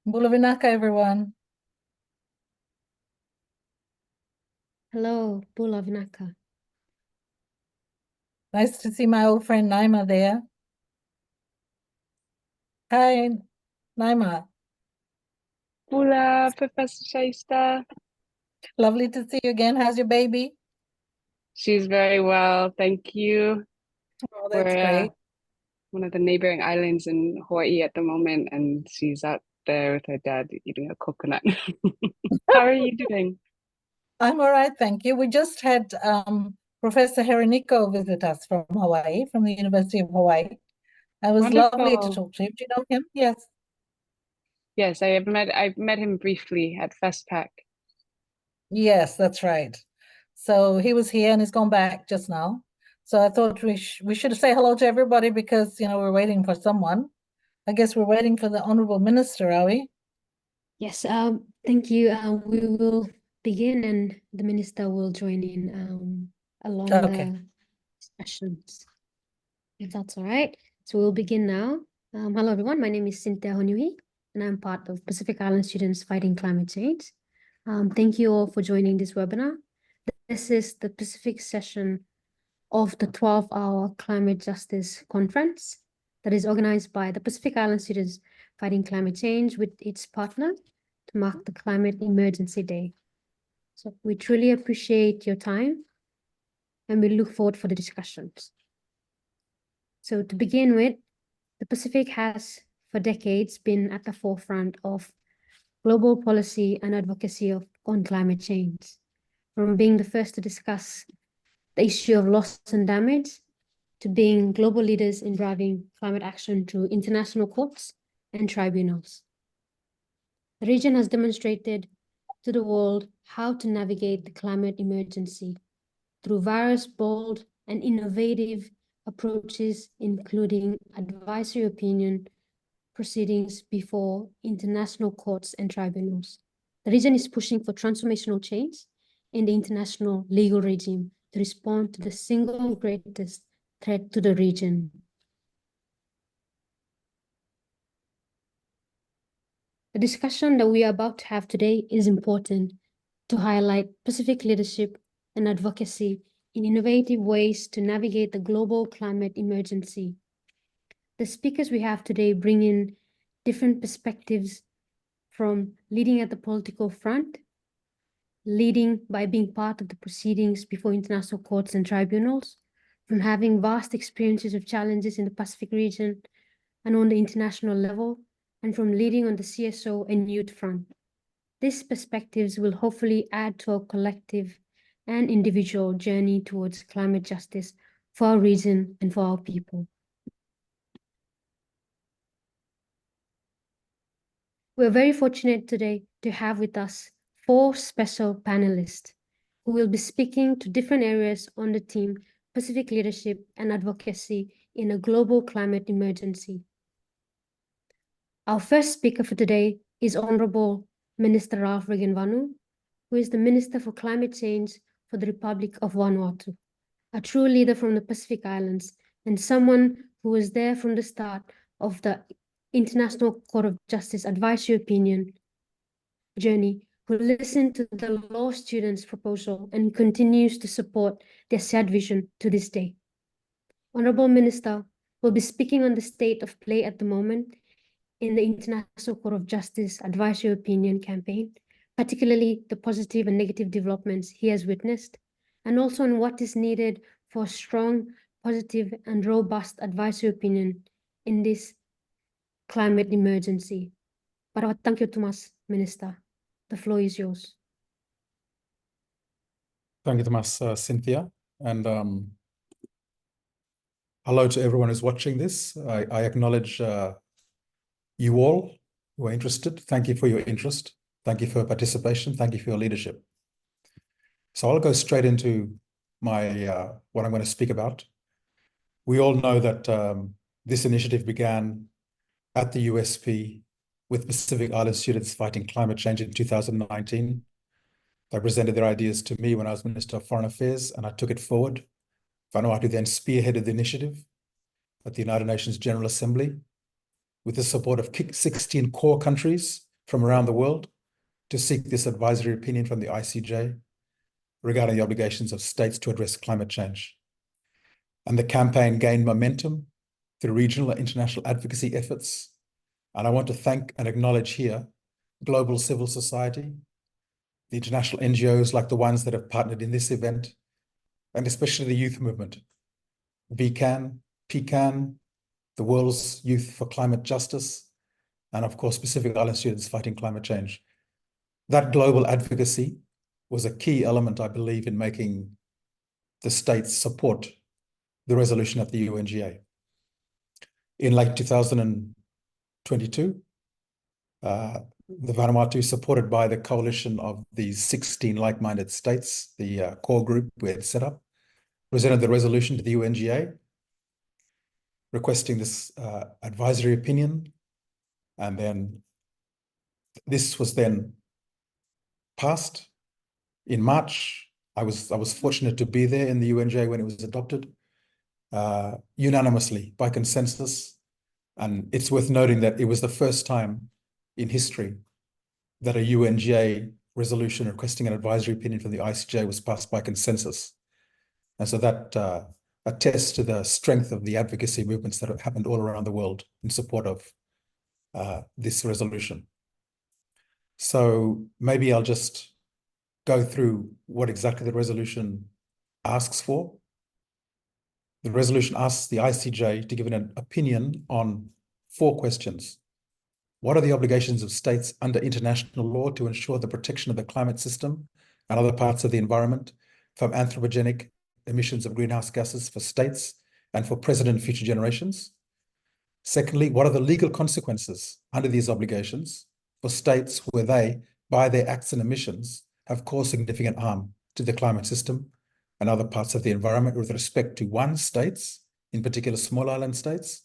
Bulavinaka, everyone. Hello, Bula Vinaka. Nice to see my old friend Naima there. Hi, Naima. Bula, Professor Shaista. Lovely to see you again. How's your baby? She's very well, thank you. Oh, that's We're great. one of the neighboring islands in Hawaii at the moment, and she's out there with her dad eating a coconut. How are you doing? I'm all right, thank you. We just had Professor Hironiko visit us from Hawaii, from the University of Hawaii. It was lovely to Wonderful. talk to him. Do you know him? Yes. Yes, I've met him briefly at FESPAC. Yes, that's right. So he was here and he's gone back just now. So I thought we should say hello to everybody because, we're waiting for someone. I guess we're waiting for the Honorable Minister, are we? Yes, thank you. We will begin and the minister will join in along Okay. the discussions, if that's all right. So we'll begin now. Hello, everyone. My name is Cynthia Honui, and I'm part of Pacific Island Students Fighting Climate Change. Thank you all for joining this webinar. This is the Pacific session of the 12-hour Climate Justice Conference that is organized by the Pacific Island Students Fighting Climate Change with its partner to mark the Climate Emergency Day. So we truly appreciate your time and we look forward for the discussions. So to begin with, the Pacific has for decades been at the forefront of global policy and advocacy on climate change, from being the first to discuss the issue of loss and damage to being global leaders in driving climate action through international courts and tribunals. The region has demonstrated to the world how to navigate the climate emergency through various bold and innovative approaches, including advisory opinion proceedings before international courts and tribunals. The region is pushing for transformational change in the international legal regime to respond to the single greatest threat to the region. The discussion that we are about to have today is important to highlight Pacific leadership and advocacy in innovative ways to navigate the global climate emergency. The speakers we have today bring in different perspectives from leading at the political front, leading by being part of the proceedings before international courts and tribunals, from having vast experiences of challenges in the Pacific region and on the international level, and from leading on the CSO and youth front. These perspectives will hopefully add to our collective and individual journey towards climate justice for our region and for our people. We're very fortunate today to have with us 4 special panelists who will be speaking to different areas on the theme Pacific Leadership and Advocacy in a Global Climate Emergency. Our first speaker for today is Honorable Minister Ralph Regenvanu, who is the Minister for Climate Change for the Republic of Vanuatu, a true leader from the Pacific Islands and someone who was there from the start of the International Court of Justice advisory opinion journey, who listened to the law students' proposal and continues to support their shared vision to this day. Honorable Minister will be speaking on the state of play at the moment in the International Court of Justice advisory opinion campaign, particularly the positive and negative developments he has witnessed, and also on what is needed for strong, positive, and robust advisory opinion in this climate emergency. Parawat thank you, Thomas, Minister. The floor is yours. Thank you, Thomas, Cynthia, and hello to everyone who's watching this. I acknowledge you all who are interested. Thank you for your interest. Thank you for your participation. Thank you for your leadership. So I'll go straight into my what I'm going to speak about. We all know that this initiative began at the USP with Pacific Island students fighting climate change in 2019. They presented their ideas to me when I was Minister of Foreign Affairs, and I took it forward. Vanuatu then spearheaded the initiative at the United Nations General Assembly with the support of 16 core countries from around the world to seek this advisory opinion from the ICJ regarding the obligations of states to address climate change. And the campaign gained momentum through regional and international advocacy efforts. And I want to thank and acknowledge here global civil society, the international NGOs like the ones that have partnered in this event, and especially the youth movement, VCAN, PCAN, the World's Youth for Climate Justice, and of course, Pacific Island students fighting climate change. That global advocacy was a key element, I believe, in making the states support the resolution at the UNGA. In late 2022, the Vanuatu, supported by the coalition of these 16 like-minded states, the core group we had set up, presented the resolution to the UNGA, requesting this advisory opinion. And then this was then passed in March. I was fortunate to be there in the UNGA when it was adopted, unanimously by consensus. And it's worth noting that it was the first time in history that a UNGA resolution requesting an advisory opinion from the ICJ was passed by consensus. And so that attests to the strength of the advocacy movements that have happened all around the world in support of this resolution. So maybe I'll just go through what exactly the resolution asks for. The resolution asks the ICJ to give an opinion on 4 questions. What are the obligations of states under international law to ensure the protection of the climate system and other parts of the environment from anthropogenic emissions of greenhouse gases for states and for present and future generations? Secondly, what are the legal consequences under these obligations for states where they, by their acts and emissions, have caused significant harm to the climate system and other parts of the environment with respect to 1, states, in particular small island states,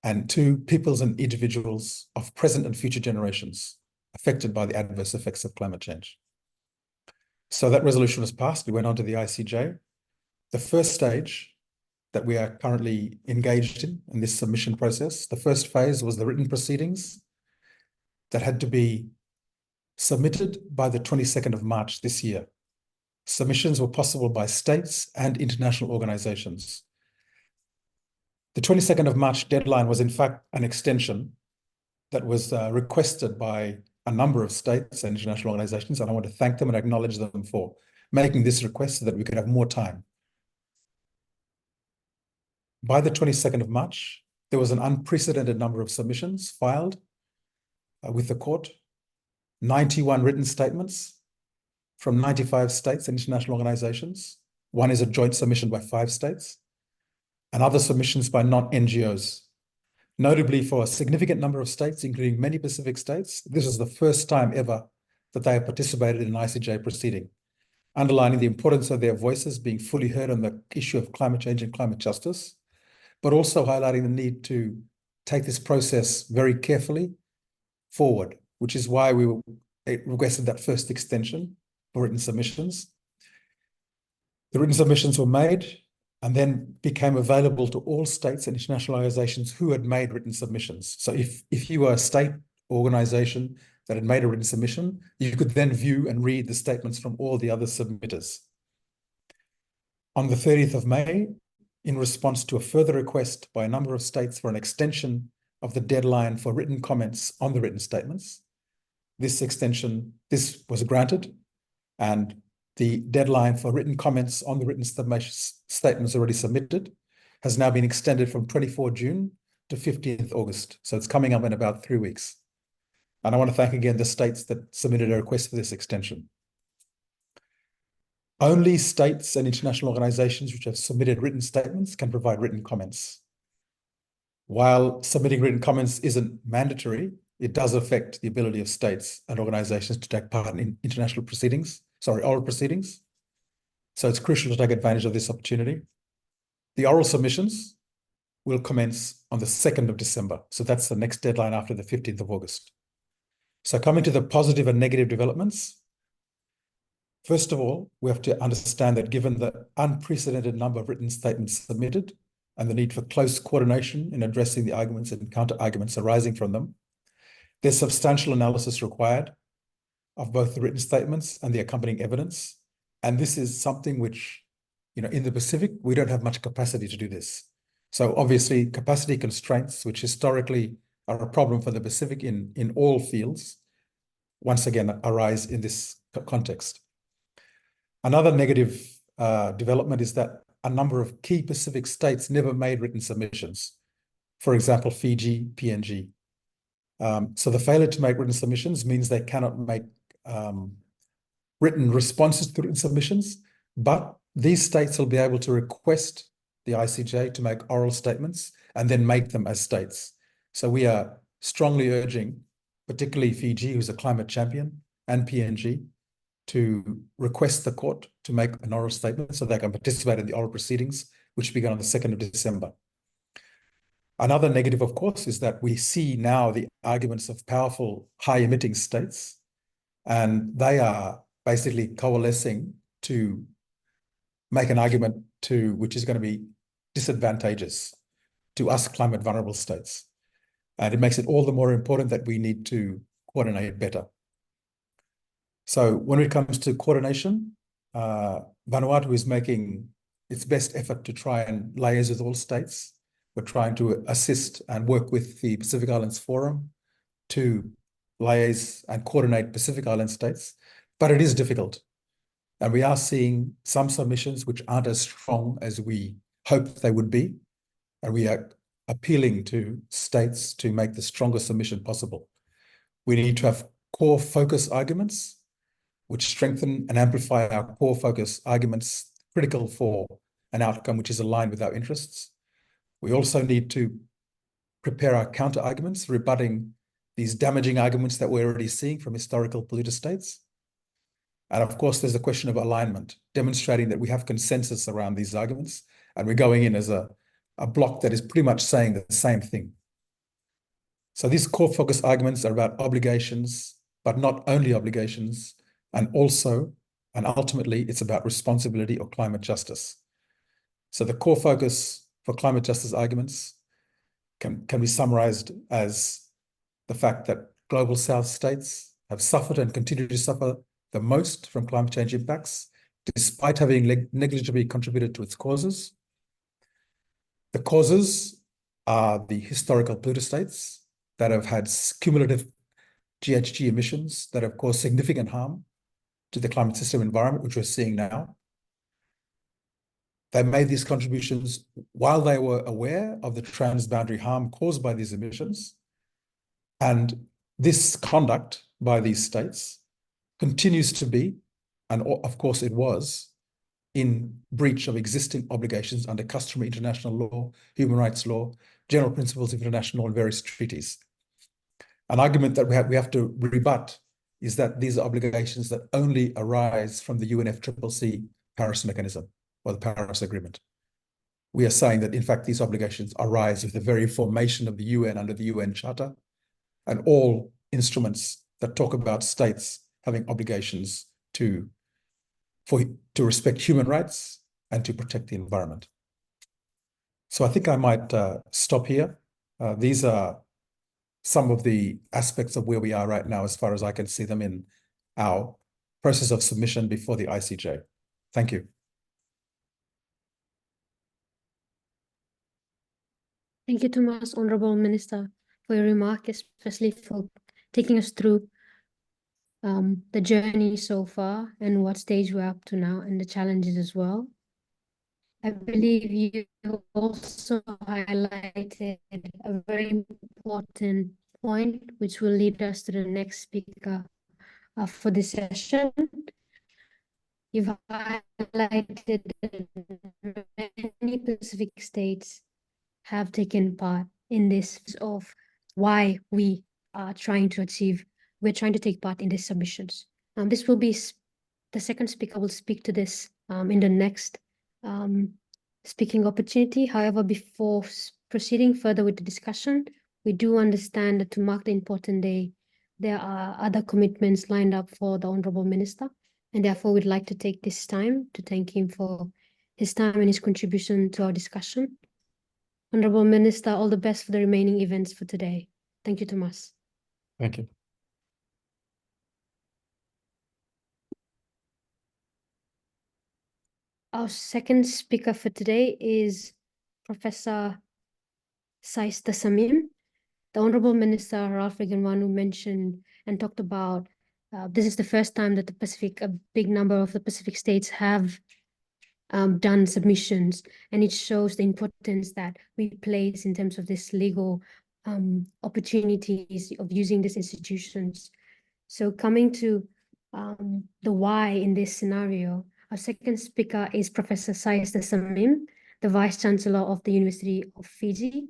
and 2, peoples and individuals of present and future generations affected by the adverse effects of climate change. So that resolution was passed. We went on to the ICJ. The first stage that we are currently engaged in this submission process, the first phase was the written proceedings that had to be submitted by the 22nd of March this year. Submissions were possible by states and international organizations. The 22nd of March deadline was in fact an extension that was requested by a number of states and international organizations, and I want to thank them and acknowledge them for making this request so that we could have more time. By the 22nd of March, there was an unprecedented number of submissions filed with the court, 91 written statements from 95 states and international organizations. One is a joint submission by 5 states, and other submissions by non-NGOs. Notably, for a significant number of states, including many Pacific states, this is the first time ever that they have participated in an ICJ proceeding, underlining the importance of their voices being fully heard on the issue of climate change and climate justice, but also highlighting the need to take this process very carefully forward, which is why we requested that first extension for written submissions. The written submissions were made and then became available to all states and international organizations who had made written submissions. So if you were a state organization that had made a written submission, you could then view and read the statements from all the other submitters. On the 30th of May, in response to a further request by a number of states for an extension of the deadline for written comments on the written statements, this was granted, and the deadline for written comments on the written statements already submitted has now been extended from 24 June to 15th August. So it's coming up in about 3 weeks. And I want to thank again the states that submitted a request for this extension. Only states and international organizations which have submitted written statements can provide written comments. While submitting written comments isn't mandatory, it does affect the ability of states and organizations to take part in international proceedings, oral proceedings. So it's crucial to take advantage of this opportunity. The oral submissions will commence on the 2nd of December. So that's the next deadline after the 15th of August. So coming to the positive and negative developments, first of all, we have to understand that given the unprecedented number of written statements submitted and the need for close coordination in addressing the arguments and counter-arguments arising from them, There's substantial analysis required of both the written statements and the accompanying evidence. And this is something which, in the Pacific, we don't have much capacity to do this. So obviously capacity constraints, which historically are a problem for the Pacific in all fields, once again arise in this context. Another negative development is that a number of key Pacific states never made written submissions. For example, Fiji, PNG. So the failure to make written submissions means they cannot make written responses to written submissions, but these states will be able to request the ICJ to make oral statements and then make them as states. So we are strongly urging, particularly Fiji, who's a climate champion, and PNG, to request the court to make an oral statement so they can participate in the oral proceedings, which began on the 2nd of December. Another negative, of course, is that we see now the arguments of powerful high-emitting states, and they are basically coalescing to make an argument which is going to be disadvantageous to us climate vulnerable states. And it makes it all the more important that we need to coordinate better. So when it comes to coordination, Vanuatu is making its best effort to try and liaise with all states. We're trying to assist and work with the Pacific Islands Forum to liaise and coordinate Pacific Island states, but it is difficult. And we are seeing some submissions which aren't as strong as we hoped they would be. And we are appealing to states to make the strongest submission possible. We need to have core focus arguments which strengthen and amplify our core focus arguments critical for an outcome which is aligned with our interests. We also need to prepare our counter arguments, rebutting these damaging arguments that we're already seeing from historical polluter states. And of course, there's a question of alignment, demonstrating that we have consensus around these arguments, and we're going in as a block that is pretty much saying the same thing. So these core focus arguments are about obligations, but not only obligations, and also, and ultimately, it's about responsibility or climate justice. So the core focus for climate justice arguments can be summarized as the fact that global South states have suffered and continue to suffer the most from climate change impacts, despite having negligibly contributed to its causes. The causes are the historical polluter states that have had cumulative GHG emissions that have caused significant harm to the climate system environment, which we're seeing now. They made these contributions while they were aware of the transboundary harm caused by these emissions. And this conduct by these states continues to be, and of course it was, in breach of existing obligations under customary international law, human rights law, general principles of international law, and various treaties. An argument that we have to rebut is that these are obligations that only arise from the UNFCCC Paris mechanism or the Paris Agreement. We are saying that, in fact, these obligations arise with the very formation of the UN under the UN Charter and all instruments that talk about states having obligations to respect human rights and to protect the environment. So I think I might stop here. These are some of the aspects of where we are right now, as far as I can see them in our process of submission before the ICJ. Thank you. Thank you, Thomas, Honorable Minister, for your remark, especially for taking us through the journey so far and what stage we're up to now and the challenges as well. I believe you also highlighted a very important point, which will lead us to the next speaker for this session. You've highlighted that many Pacific states have taken part in this of why we are trying to take part in these submissions. This will be the second speaker will speak to this in the next speaking opportunity. However, before proceeding further with the discussion, we do understand that to mark the important day, there are other commitments lined up for the Honorable Minister, and therefore we'd like to take this time to thank him for his time and his contribution to our discussion. Honorable Minister, all the best for the remaining events for today. Thank you, Thomas. Thank you. Our second speaker for today is Professor Saista Samim. The Honorable Minister Ralph Regenwanu mentioned and talked about this is the first time that a big number of the Pacific states have done submissions, and it shows the importance that we place in terms of this legal opportunities of using these institutions. So coming to the why in this scenario, our second speaker is Professor Saista Samim, the Vice Chancellor of the University of Fiji.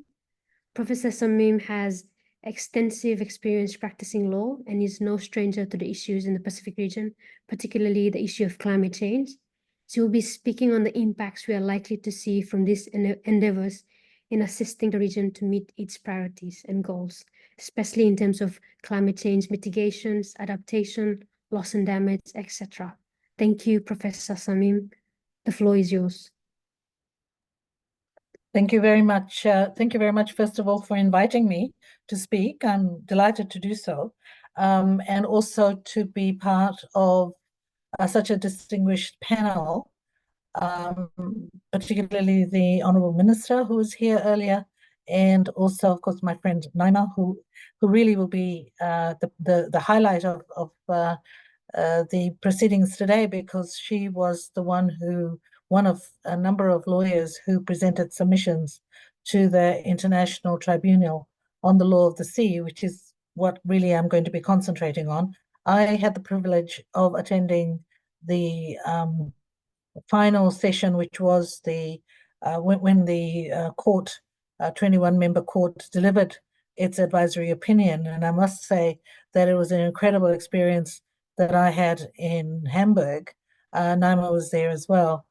Professor Samim has extensive experience practicing law and is no stranger to the issues in the Pacific region, particularly the issue of climate change. She will be speaking on the impacts we are likely to see from these endeavors in assisting the region to meet its priorities and goals, especially in terms of climate change mitigations, adaptation, loss and damage, etc. Thank you, Professor Samim. The floor is yours. Thank you very much. Thank you very much, first of all, for inviting me to speak. I'm delighted to do so, and also to be part of such a distinguished panel, particularly the Honourable Minister who was here earlier, and also, of course, my friend Naima, who really will be the highlight of the proceedings today, because she was one of a number of lawyers who presented submissions to the International Tribunal on the Law of the Sea, which is what really I'm going to be concentrating on. I had the privilege of attending the final session, which was when the court, 21-member court, delivered its advisory opinion. And I must say that it was an incredible experience that I had in Hamburg. Naima was there as well,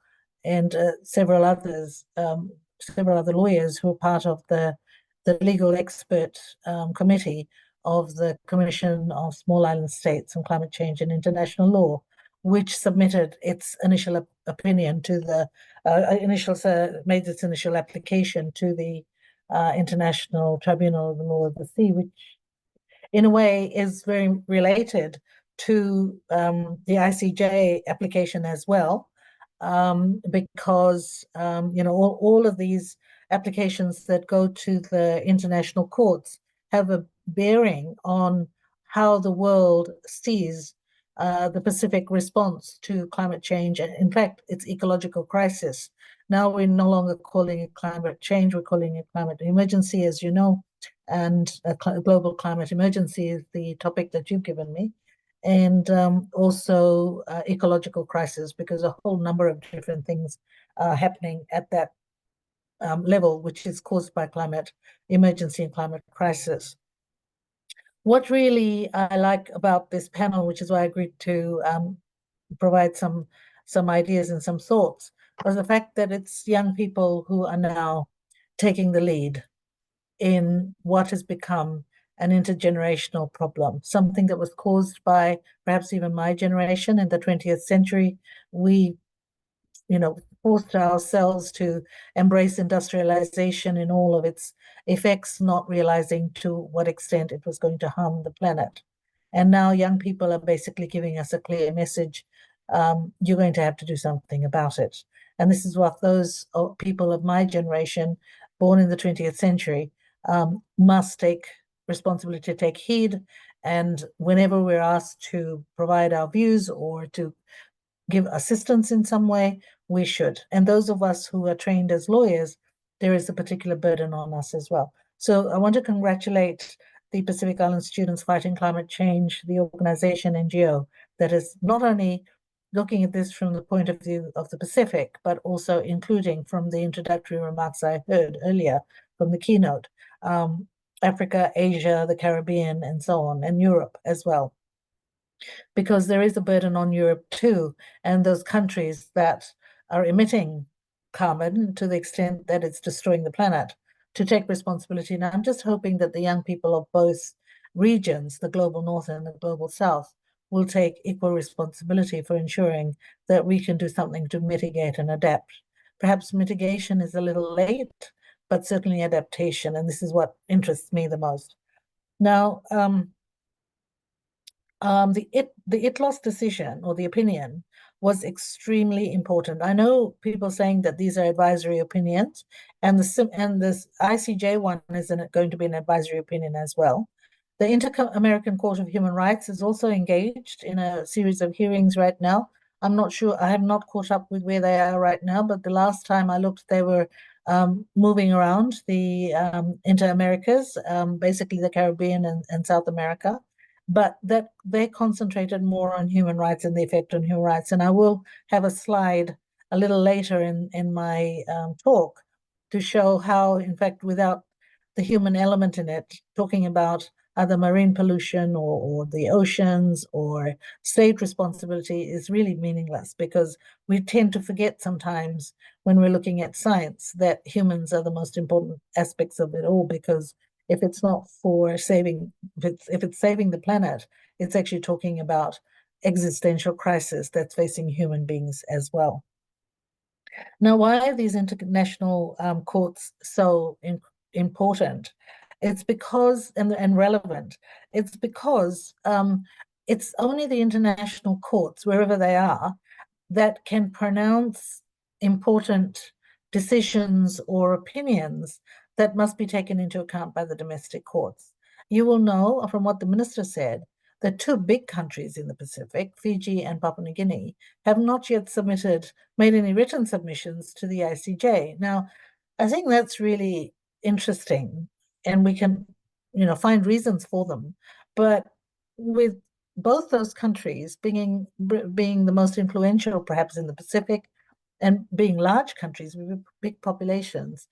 and several other lawyers who were part of the legal expert committee of the Commission of Small Island States on Climate Change and International Law, which submitted its initial opinion to the made its initial application to the International Tribunal of the Law of the Sea, which in a way is very related to the ICJ application as well, because all of these applications that go to the international courts have a bearing on how the world sees the Pacific response to climate change, and in fact, its ecological crisis. Now we're no longer calling it climate change, we're calling it climate emergency, as you know, and global climate emergency is the topic that you've given me. And also ecological crisis, because a whole number of different things are happening at that level, which is caused by climate emergency and climate crisis. What really I like about this panel, which is why I agreed to provide some ideas and some thoughts, was the fact that it's young people who are now taking the lead in what has become an intergenerational problem, something that was caused by perhaps even my generation in the 20th century. We, forced ourselves to embrace industrialization in all of its effects, not realizing to what extent it was going to harm the planet. And now young people are basically giving us a clear message. You're going to have to do something about it. And this is what those people of my generation, born in the 20th century, must take responsibility to take heed. And whenever we're asked to provide our views or to give assistance in some way, we should. And those of us who are trained as lawyers, there is a particular burden on us as well. So I want to congratulate the Pacific Island Students Fighting Climate Change, the organization NGO, that is not only looking at this from the point of view of the Pacific, but also including from the introductory remarks I heard earlier from the keynote, Africa, Asia, the Caribbean, and so on, and Europe as well. Because there is a burden on Europe too, and those countries that are emitting carbon to the extent that it's destroying the planet, to take responsibility. Now, I'm just hoping that the young people of both regions, the global north and the global south, will take equal responsibility for ensuring that we can do something to mitigate and adapt. Perhaps mitigation is a little late, but certainly adaptation, and this is what interests me the most. Now, the ITLOS decision or the opinion was extremely important. I know people saying that these are advisory opinions, and this ICJ one is going to be an advisory opinion as well. The Inter-American Court of Human Rights is also engaged in a series of hearings right now. I'm not sure, I have not caught up with where they are right now, but the last time I looked, they were moving around the Inter-Americas, basically the Caribbean and South America, but that they concentrated more on human rights and the effect on human rights. And I will have a slide a little later in my talk to show how, in fact, without the human element in it, talking about either marine pollution or the oceans or state responsibility is really meaningless, because we tend to forget sometimes when we're looking at science that humans are the most important aspects of it all, because if it's not for saving, if it's saving the planet, it's actually talking about existential crisis that's facing human beings as well. Now, why are these international courts so important? It's because, and relevant, it's because it's only the international courts, wherever they are, that can pronounce important decisions or opinions that must be taken into account by the domestic courts. You will know from what the minister said that two big countries in the Pacific, Fiji and Papua New Guinea, have not yet made any written submissions to the ICJ. Now, I think that's really interesting, and we can, find reasons for them. But with both those countries being the most influential, perhaps in the Pacific, and being large countries with big populations,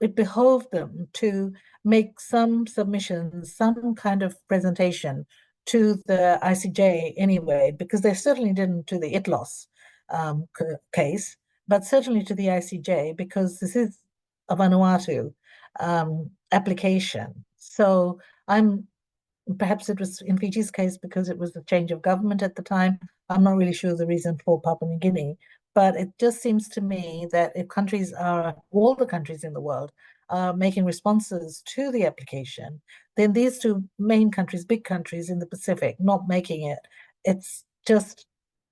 it behoved them to make some submissions, some kind of presentation to the ICJ anyway, because they certainly didn't to the ITLOS case, but certainly to the ICJ, because this is a Vanuatu application. So perhaps it was in Fiji's case because it was the change of government at the time. I'm not really sure the reason for Papua New Guinea, but it just seems to me that if all the countries in the world are making responses to the application, then these two main countries, big countries in the Pacific, not making it, it's just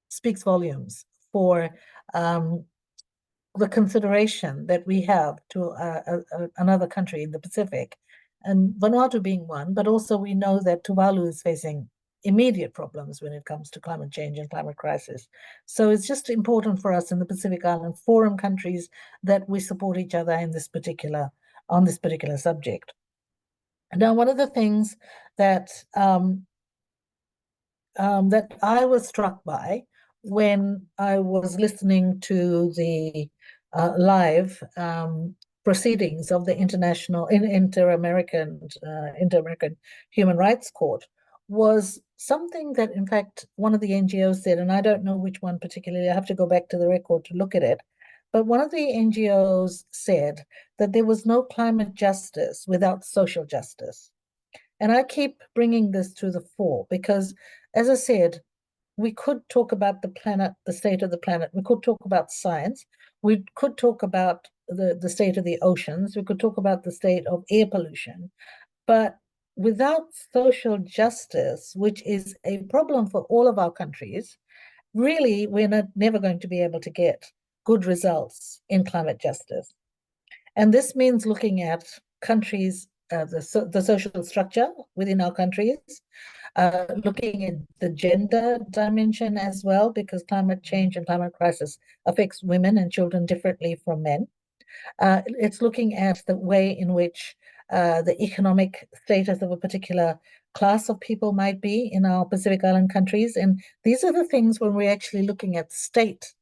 speaks volumes for the consideration that we have to another country in the Pacific, and Vanuatu being one, but also we know that Tuvalu is facing immediate problems when it comes to climate change and climate crisis. So it's just important for us in the Pacific Island Forum countries that we support each other on this particular subject. Now, one of the things that that I was struck by when I was listening to the live proceedings of the Inter-American Human Rights Court was something that, in fact, one of the NGOs said, and I don't know which one particularly, I have to go back to the record to look at it, but one of the NGOs said that there was no climate justice without social justice. And I keep bringing this to the fore because, as I said, we could talk about the planet, the state of the planet. We could talk about science. We could talk about the state of the oceans. We could talk about the state of air pollution. But without social justice, which is a problem for all of our countries, really, we're never going to be able to get good results in climate justice. And this means looking at countries, the social structure within our countries, looking at the gender dimension as well, because climate change and climate crisis affects women and children differently from men. It's looking at the way in which the economic status of a particular class of people might be in our Pacific Island countries. And these are the things when we're actually looking at state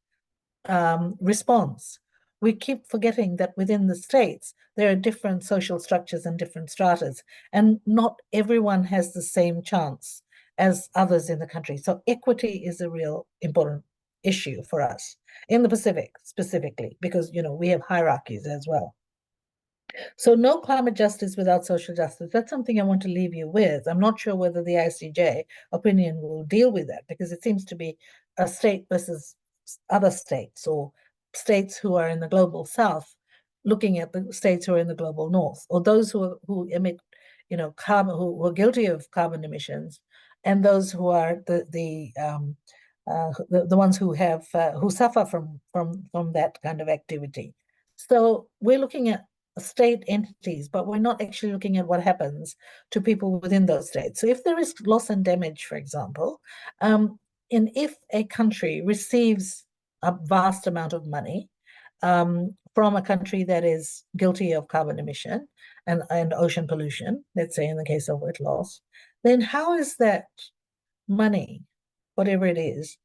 response. We keep forgetting that within the states, there are different social structures and different stratas, and not everyone has the same chance as others in the country. So equity is a real important issue for us in the Pacific specifically, because, we have hierarchies as well. So no climate justice without social justice. That's something I want to leave you with. I'm not sure whether the ICJ opinion will deal with that, because it seems to be a state versus other states, or states who are in the global south looking at the states who are in the global north, or those who emit, carbon, who are guilty of carbon emissions and those who are the ones who have who suffer from that kind of activity. So we're looking at state entities, but we're not actually looking at what happens to people within those states. So if there is loss and damage, for example, and if a country receives a vast amount of money from a country that is guilty of carbon emission and ocean pollution, let's say in the case of wet loss, then how is that money, whatever it is,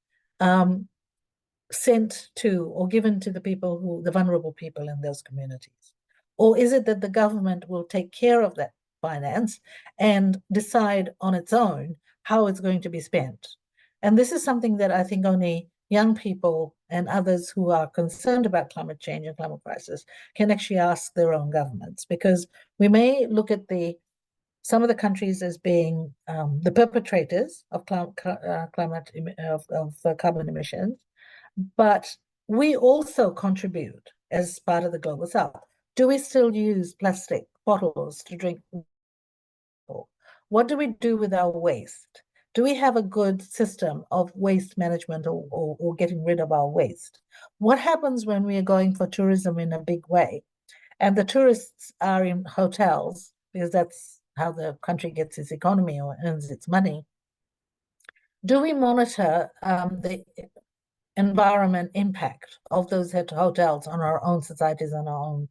sent to or given to the people the vulnerable people in those communities? Or is it that the government will take care of that finance and decide on its own how it's going to be spent? And this is something that I think only young people and others who are concerned about climate change and climate crisis can actually ask their own governments, because we may look at some of the countries as being the perpetrators of carbon emissions, but we also contribute as part of the global south. Do we still use plastic bottles to drink water? What do we do with our waste? Do we have a good system of waste management or getting rid of our waste? What happens when we are going for tourism in a big way and the tourists are in hotels, because that's how the country gets its economy or earns its money? Do we monitor the environment impact of those hotels on our own societies, on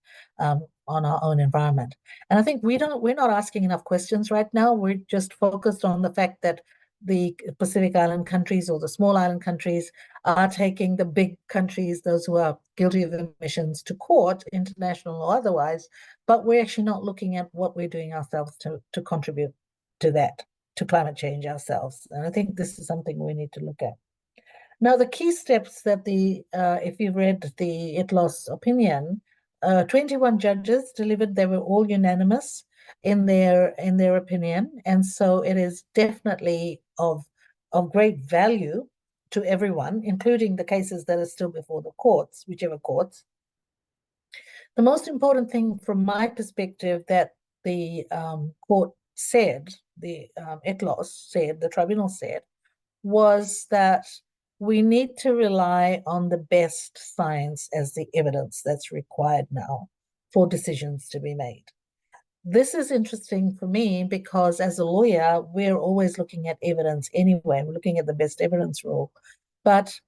our own environment? And I think we're not asking enough questions right now. We're just focused on the fact that the Pacific Island countries or the small island countries are taking the big countries, those who are guilty of emissions, to court, international or otherwise, but we're actually not looking at what we're doing ourselves to contribute to that, to climate change ourselves. And I think this is something we need to look at. Now, the key steps that if you read the ITLOS opinion, 21 judges delivered, they were all unanimous in their opinion. And so it is definitely of great value to everyone, including the cases that are still before the courts, whichever courts. The most important thing from my perspective that the court said, the ITLOS said, the tribunal said, was that we need to rely on the best science as the evidence that's required now for decisions to be made. This is interesting for me because as a lawyer, we're always looking at evidence anyway. We're looking at the best evidence rule. But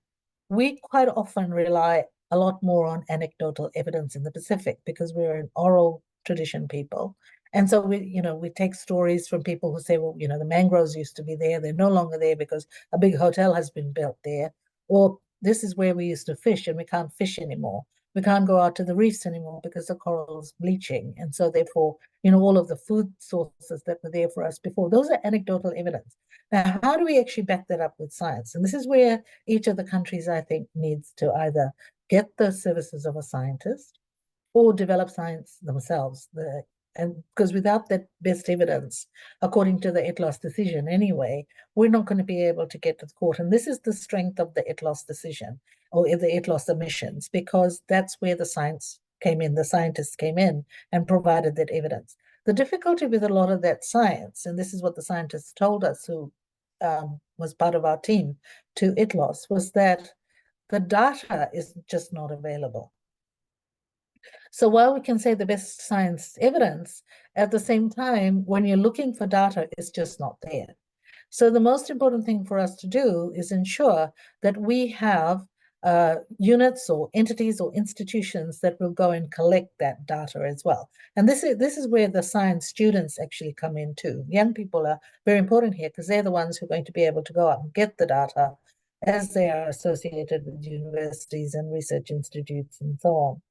we quite often rely a lot more on anecdotal evidence in the Pacific because we're an oral tradition people. And so we take stories from people who say, well, the mangroves used to be there. They're no longer there because a big hotel has been built there. Or this is where we used to fish and we can't fish anymore. We can't go out to the reefs anymore because the coral is bleaching. And so therefore, all of the food sources that were there for us before, those are anecdotal evidence. Now, how do we actually back that up with science? And this is where each of the countries, I think, needs to either get the services of a scientist or develop science themselves. And because without that best evidence, according to the ITLOS decision anyway, we're not going to be able to get to the court. And this is the strength of the ITLOS decision or the ITLOS submissions, because that's where the science came in, the scientists came in and provided that evidence. The difficulty with a lot of that science, and this is what the scientists told us who was part of our team to ITLOS, was that the data is just not available. So while we can say the best science evidence, at the same time, when you're looking for data, it's just not there. So the most important thing for us to do is ensure that we have units or entities or institutions that will go and collect that data as well. And this is where the science students actually come in too. Young people are very important here because they're the ones who are going to be able to go out and get the data as they are associated with universities and research institutes and so on.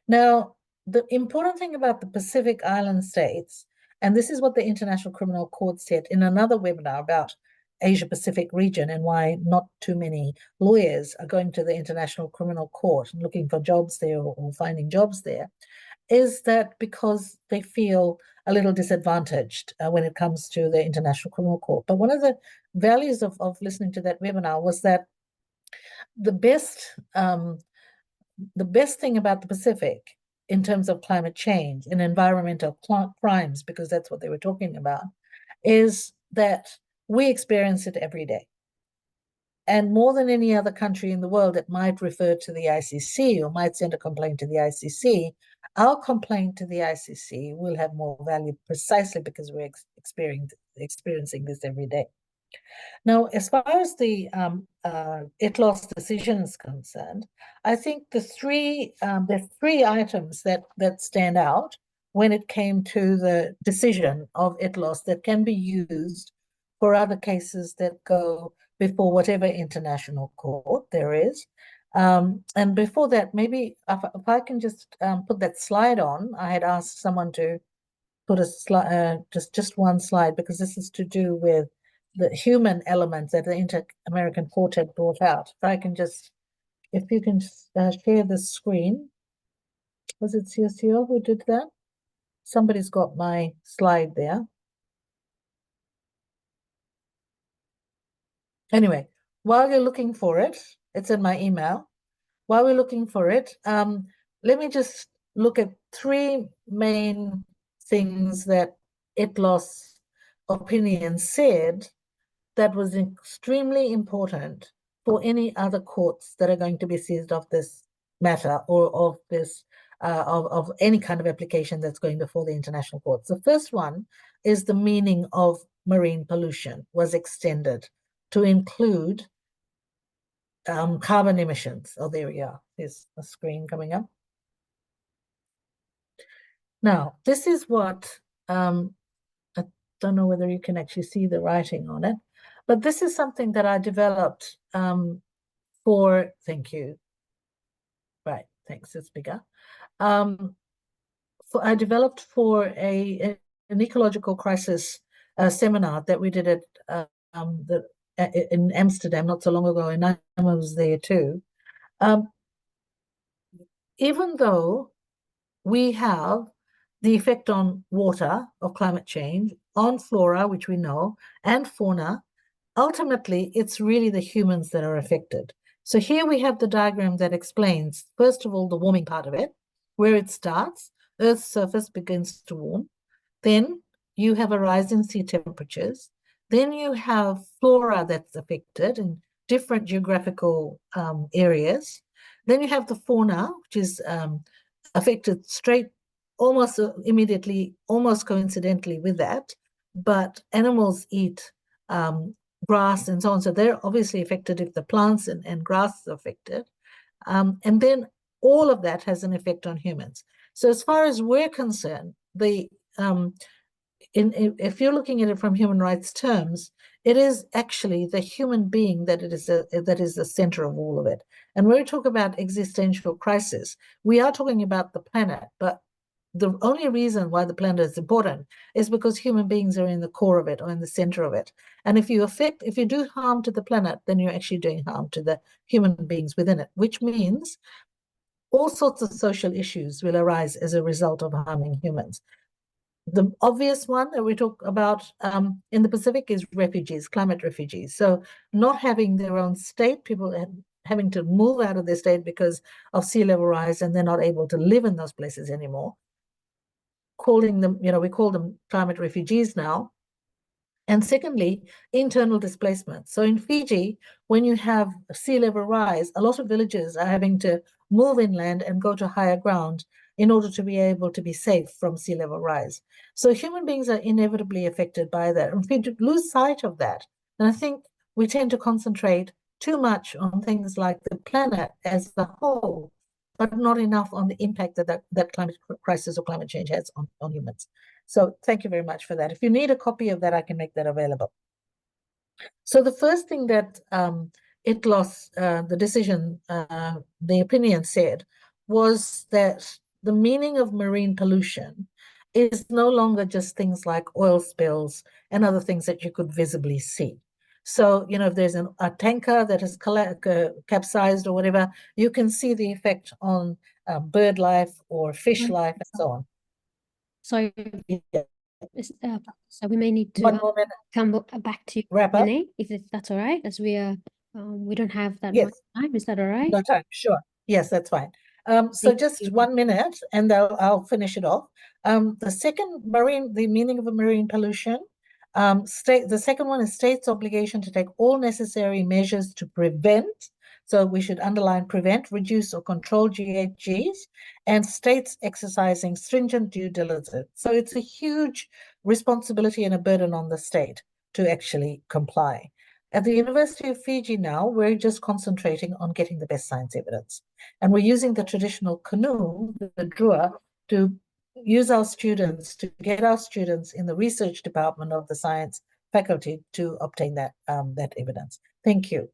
Now, the important thing about the Pacific Island states, and this is what the International Criminal Court said in another webinar about Asia Pacific region and why not too many lawyers are going to the International Criminal Court and looking for jobs there or finding jobs there, is that because they feel a little disadvantaged when it comes to the International Criminal Court. But one of the values of listening to that webinar was that the best thing about the Pacific in terms of climate change and environmental crimes, because that's what they were talking about, is that we experience it every day. And more than any other country in the world that might refer to the ICC or might send a complaint to the ICC, our complaint to the ICC will have more value precisely because we're experiencing this every day. Now, as far as the ITLOS decision is concerned, I think the three items that stand out when it came to the decision of ITLOS that can be used for other cases that go before whatever international court there is. And before that, maybe if I can just put that slide on, I had asked someone to put a slide, just one slide, because this is to do with the human elements that the Inter-American Court had brought out. If I can just, if you can share the screen. Was it CCL who did that? Somebody's got my slide there. Anyway, while you're looking for it, it's in my email. While we're looking for it, let me just look at three main things that ITLOS opinion said that was extremely important for any other courts that are going to be seized of this matter or of this of any kind of application that's going before the international courts. The first one is the meaning of marine pollution was extended to include carbon emissions. Oh, there we are. There's a screen coming up. Now, this is what I don't know whether you can actually see the writing on it, but this is something that I developed for, thank you. Right, thanks, it's bigger. I developed for an ecological crisis seminar that we did at in Amsterdam not so long ago, and I was there too. Even though we have the effect on water of climate change, on flora, which we know, and fauna, ultimately, it's really the humans that are affected. So here we have the diagram that explains, first of all, the warming part of it, where it starts. Earth's surface begins to warm. Then you have a rise in sea temperatures. Then you have flora that's affected in different geographical areas. Then you have the fauna, which is affected almost immediately, almost coincidentally with that. But animals eat grass and so on. So they're obviously affected if the plants and grass are affected. And then all of that has an effect on humans. So as far as we're concerned, if you're looking at it from human rights terms, it is actually the human being that is the center of all of it. And when we talk about existential crisis, we are talking about the planet, but the only reason why the planet is important is because human beings are in the core of it or in the center of it. And if you do harm to the planet, then you're actually doing harm to the human beings within it, which means all sorts of social issues will arise as a result of harming humans. The obvious one that we talk about in the Pacific is refugees, climate refugees. So not having their own state, people having to move out of their state because of sea level rise, and they're not able to live in those places anymore. Calling them, we call them climate refugees now. And secondly, internal displacement. So in Fiji, when you have sea level rise, a lot of villages are having to move inland and go to higher ground in order to be able to be safe from sea level rise. So human beings are inevitably affected by that. And if we lose sight of that, and I think we tend to concentrate too much on things like the planet as a whole, but not enough on the impact that climate crisis or climate change has on humans. So thank you very much for that. If you need a copy of that, I can make that available. So the first thing that ITLOS, the decision, the opinion said, was that the meaning of marine pollution is no longer just things like oil spills and other things that you could visibly see. So, if there's a tanker that has capsized or whatever, you can see the effect on bird life or fish life and so on. Sorry, Yeah. so we may need One to more minute. come back to Wrap up. Q&A, if that's all right, as we don't have that Yes. much time. Is that all right? No time, sure. Yes, that's fine. So just 1 minute, and I'll finish it off. The second, the meaning of a marine pollution, The second one is states' obligation to take all necessary measures to prevent. So we should underline prevent, reduce, or control GHGs, and states exercising stringent due diligence. So it's a huge responsibility and a burden on the state to actually comply. At the University of Fiji now, we're just concentrating on getting the best science evidence. And we're using the traditional canoe, the drua, to use our students, to get our students in the research department of the science faculty to obtain that, that evidence. Thank you.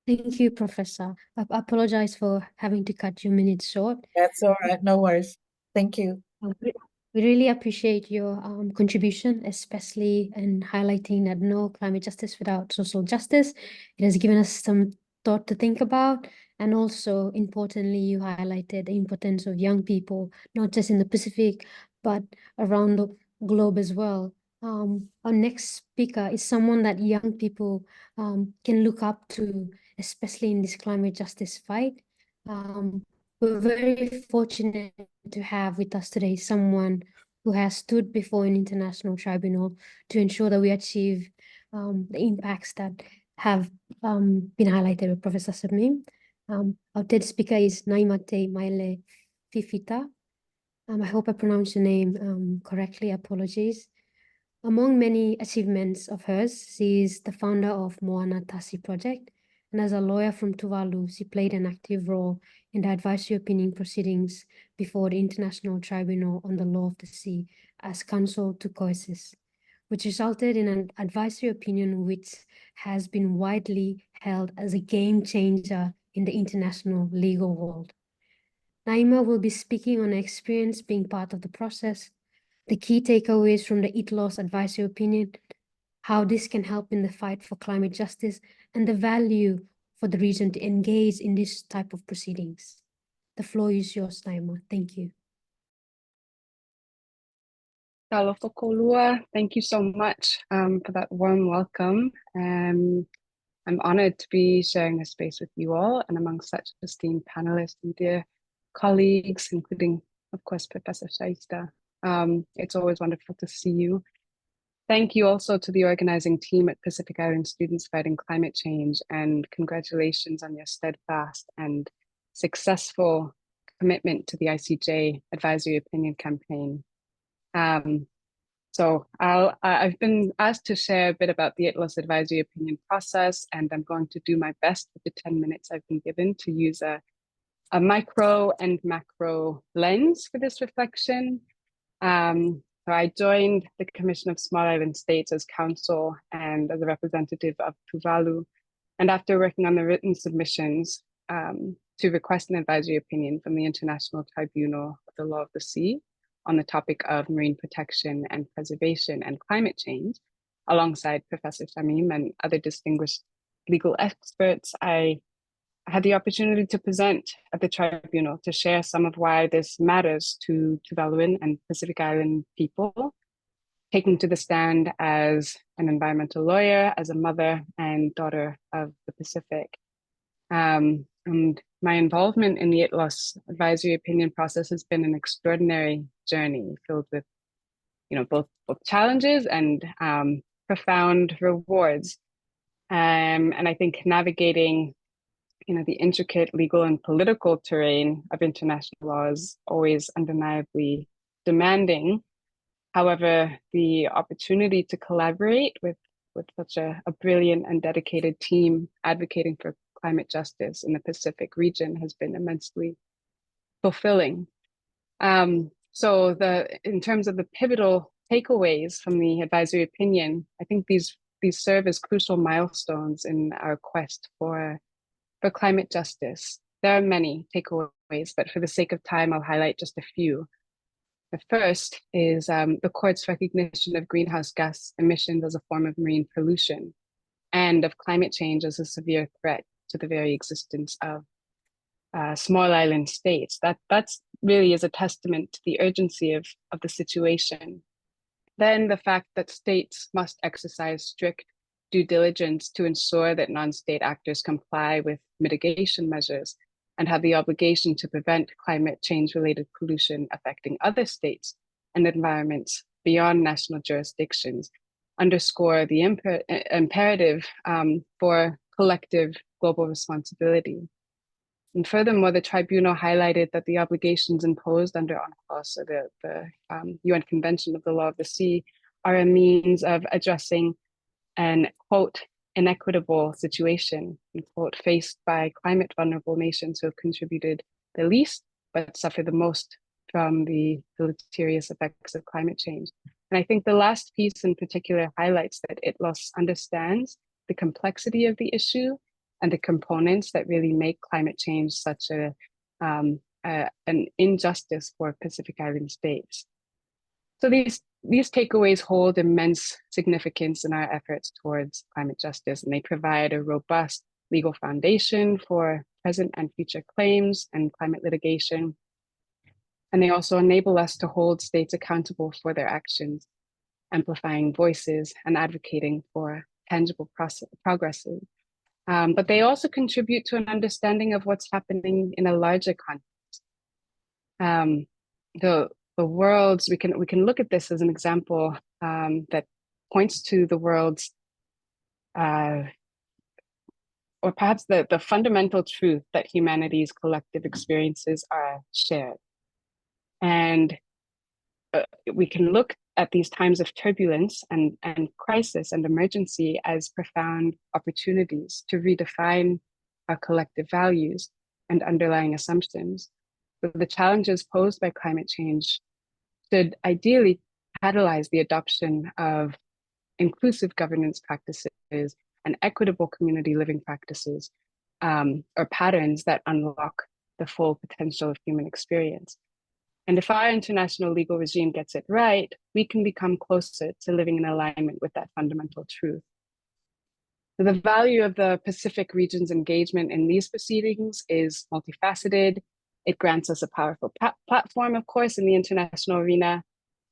Thank you, Professor. I apologize for having to cut your minutes short. That's all right, no worries. Thank you. We really appreciate your contribution, especially in highlighting that no climate justice without social justice. It has given us some thought to think about. And also, importantly, you highlighted the importance of young people, not just in the Pacific, but around the globe as well. Our next speaker is someone that young people can look up to, especially in this climate justice fight. We're very fortunate to have with us today someone who has stood before an international tribunal to ensure that we achieve the impacts that have been highlighted by Professor Samim. Our third speaker is Naimate Maile Fifita. I hope I pronounced your name correctly. Apologies. Among many achievements of hers, she is the founder of Moana Tasi Project, and as a lawyer from Tuvalu, she played an active role in the advisory opinion proceedings before the International Tribunal on the Law of the Sea as counsel to COICES, which resulted in an advisory opinion which has been widely held as a game changer in the international legal world. Naima will be speaking on her experience being part of the process, the key takeaways from the ITLOS advisory opinion, how this can help in the fight for climate justice, and the value for the region to engage in this type of proceedings. The floor is yours, Naima. Thank you. Talofa Kolua, thank you so much for that warm welcome. I'm honored to be sharing this space with you all and among such esteemed panelists and dear colleagues, including, of course, Professor Shaista. It's always wonderful to see you. Thank you also to the organizing team at Pacific Island Students Fighting Climate Change, and congratulations on your steadfast and successful commitment to the ICJ Advisory Opinion Campaign. So I've been asked to share a bit about the ITLOS advisory opinion process, and I'm going to do my best with the 10 minutes I've been given to use a micro and macro lens for this reflection. So I joined the Commission of Small Island States as counsel and as a representative of Tuvalu. And after working on the written submissions to request an advisory opinion from the International Tribunal of the Law of the Sea on the topic of marine protection and preservation and climate change, alongside Professor Shamim and other distinguished legal experts, I had the opportunity to present at the tribunal to share some of why this matters to Tuvaluan and Pacific Island people, taking to the stand as an environmental lawyer, as a mother and daughter of the Pacific. And my involvement in the ITLOS advisory opinion process has been an extraordinary journey filled with, both challenges and profound rewards. And I think navigating, the intricate legal and political terrain of international law is always undeniably demanding. However, the opportunity to collaborate with such a brilliant and dedicated team advocating for climate justice in the Pacific region has been immensely fulfilling. So in terms of the pivotal takeaways from the advisory opinion, I think these serve as crucial milestones in our quest for climate justice. There are many takeaways, but for the sake of time, I'll highlight just a few. The first is the court's recognition of greenhouse gas emissions as a form of marine pollution and of climate change as a severe threat to the very existence of small island states. That's really is a testament to the urgency of the situation. Then the fact that states must exercise strict due diligence to ensure that non-state actors comply with mitigation measures and have the obligation to prevent climate change-related pollution affecting other states and environments beyond national jurisdictions underscore the imperative for collective global responsibility. And furthermore, the tribunal highlighted that the obligations imposed under UNCLOS, or the UN Convention of the Law of the Sea, are a means of addressing an, quote, inequitable situation, quote, faced by climate vulnerable nations who have contributed the least but suffer the most from the deleterious effects of climate change. And I think the last piece in particular highlights that ITLOS understands the complexity of the issue and the components that really make climate change such an injustice for Pacific Island states. So these takeaways hold immense significance in our efforts towards climate justice, and they provide a robust legal foundation for present and future claims and climate litigation. And they also enable us to hold states accountable for their actions, amplifying voices and advocating for tangible progresses. But they also contribute to an understanding of what's happening in a larger context. The world's, we can look at this as an example that points to the world's, or perhaps the fundamental truth that humanity's collective experiences are shared. And we can look at these times of turbulence and crisis and emergency as profound opportunities to redefine our collective values and underlying assumptions. So the challenges posed by climate change should ideally catalyze the adoption of inclusive governance practices and equitable community living practices, or patterns that unlock the full potential of human experience. And if our international legal regime gets it right, we can become closer to living in alignment with that fundamental truth. So the value of the Pacific region's engagement in these proceedings is multifaceted. It grants us a powerful platform, of course, in the international arena,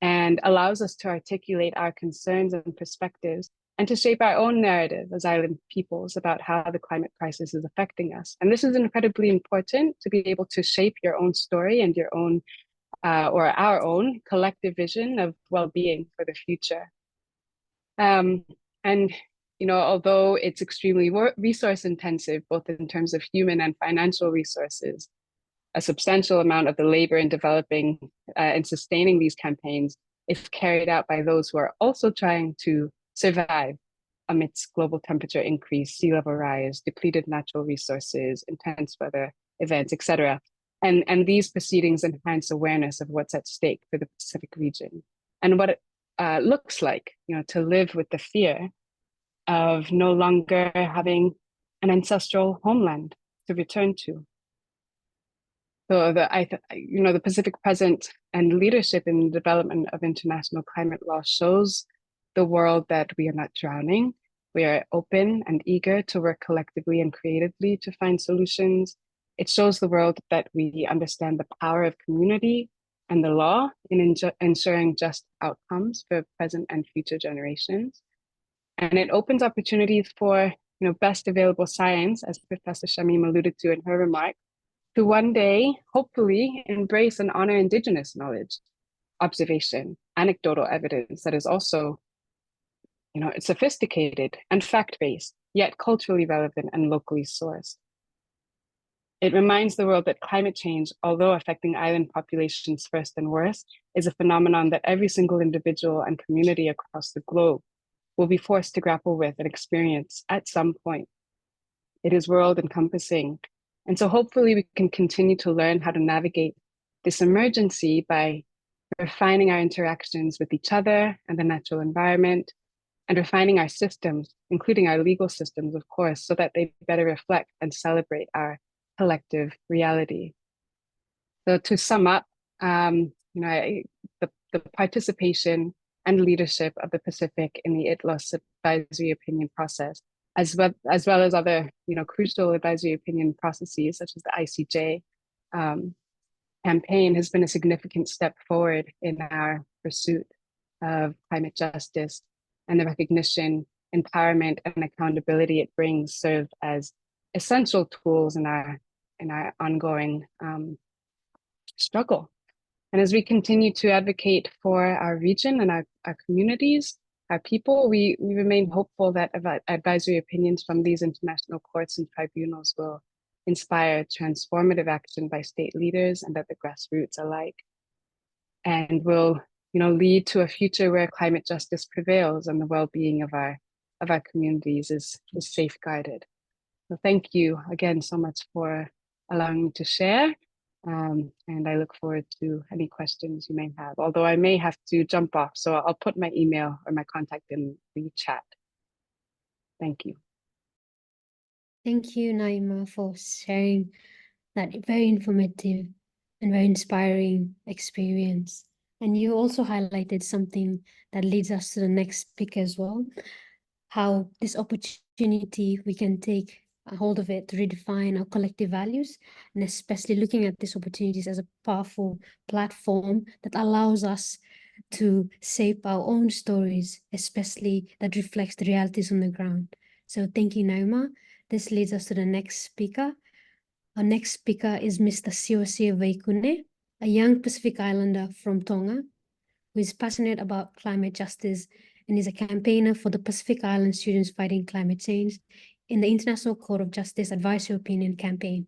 and allows us to articulate our concerns and perspectives and to shape our own narrative as island peoples about how the climate crisis is affecting us. And this is incredibly important, to be able to shape your own story and your own or our own collective vision of well-being for the future. And, you know, although it's extremely resource intensive, both in terms of human and financial resources, a substantial amount of the labor in developing and sustaining these campaigns is carried out by those who are also trying to survive amidst global temperature increase, sea level rise, depleted natural resources, intense weather events, etc. And these proceedings enhance awareness of what's at stake for the Pacific region and what it looks like, you know, to live with the fear of no longer having an ancestral homeland to return to. So the Pacific present and leadership in the development of international climate law shows the world that we are not drowning. We are open and eager to work collectively and creatively to find solutions. It shows the world that we understand the power of community and the law in ensuring just outcomes for present and future generations. And it opens opportunities for, you know, best available science, as Professor Shamim alluded to in her remark, to one day, hopefully, embrace and honor Indigenous knowledge, observation, anecdotal evidence that is also, you know, sophisticated and fact-based, yet culturally relevant and locally sourced. It reminds the world that climate change, although affecting island populations first and worst, is a phenomenon that every single individual and community across the globe will be forced to grapple with and experience at some point. It is world encompassing. And so hopefully we can continue to learn how to navigate this emergency by refining our interactions with each other and the natural environment, and refining our systems, including our legal systems, of course, so that they better reflect and celebrate our collective reality. So to sum up, you know, the participation and leadership of the Pacific in the ITLOS advisory opinion process, as well as other, you know, crucial advisory opinion processes such as the ICJ campaign, has been a significant step forward in our pursuit of climate justice, and the recognition, empowerment, and accountability it brings serve as essential tools in our ongoing struggle And as we continue to advocate for our region and our communities, our people, we remain hopeful that advisory opinions from these international courts and tribunals will inspire transformative action by state leaders and at the grassroots alike, and will lead to a future where climate justice prevails and the well-being of our communities is safeguarded. So thank you again so much for allowing me to share. And I look forward to any questions you may have, although I may have to jump off. So I'll put my email or my contact in the chat. Thank you. Thank you, Naima, for sharing that very informative and very inspiring experience. And you also highlighted something that leads us to the next speaker as well, how this opportunity, we can take a hold of it to redefine our collective values, and especially looking at these opportunities as a powerful platform that allows us to shape our own stories, especially that reflects the realities on the ground. So thank you, Naima. This leads us to the next speaker. Our next speaker is Mr. Siose Veikune, a young Pacific Islander from Tonga, who is passionate about climate justice and is a campaigner for the Pacific Island Students Fighting Climate Change in the International Court of Justice Advisory Opinion campaign.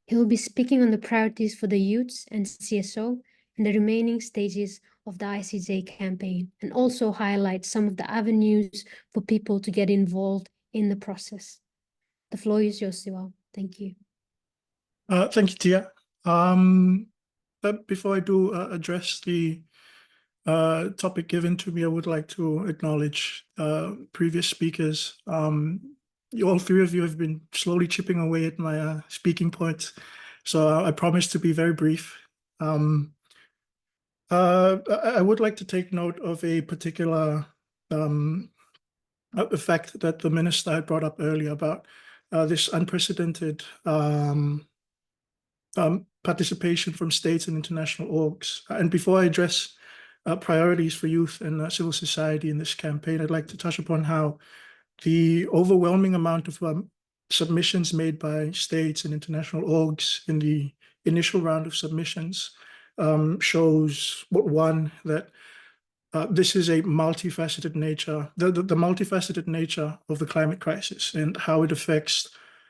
He will be speaking on the priorities for the youths and CSO in the remaining stages of the ICJ campaign, and also highlight some of the avenues for people to get involved in the process. The floor is yours, Siwa. Thank you. Thank you, Tia. But before I do address the topic given to me, I would like to acknowledge previous speakers. All three of you have been slowly chipping away at my speaking points, so I promise to be very brief. I would like to take note of a particular fact that the minister had brought up earlier about this unprecedented participation from states and international orgs. And before I address priorities for youth and civil society in this campaign, I'd like to touch upon how the overwhelming amount of submissions made by states and international orgs in the initial round of submissions shows, one, that this is a multifaceted nature, the multifaceted nature of the climate crisis and how it affects